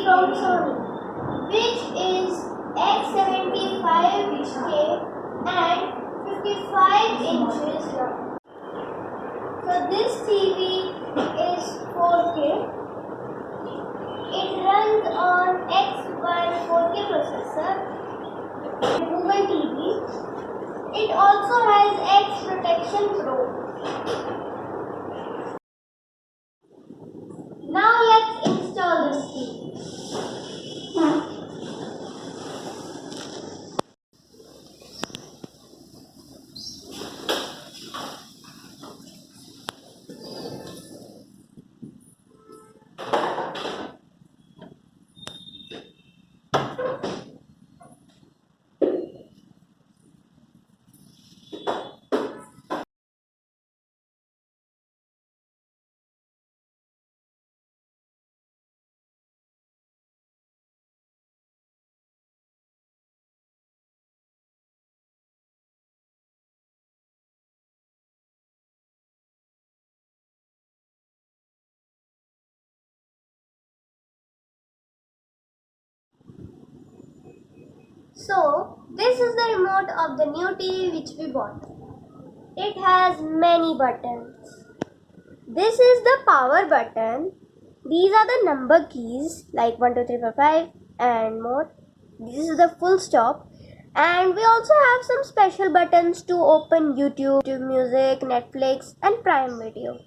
from Sony, which is X75K and 55 inches long. So this TV is 4K. It runs on X1 4K processor, Google TV. It also has X Protection Pro. Now let's install this TV. So, this is the remote of the new TV which we bought. It has many buttons. This is the power button. These are the number keys like 1, 2, 3, 4, 5 and more. This is the full stop. And we also have some special buttons to open YouTube, Music, Netflix and Prime Video.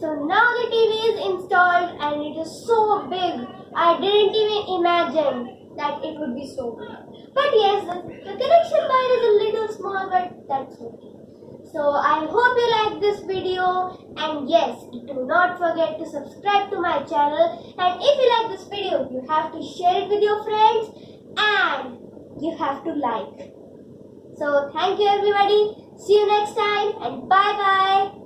So now the TV is installed and it is so big. I didn't even imagine that it would be so big. But yes, the connection bar is a little small, but that's okay. So I hope you like this video, and yes, do not forget to subscribe to my channel. And if you like this video, you have to share it with your friends and you have to like. So thank you everybody. See you next time and bye bye.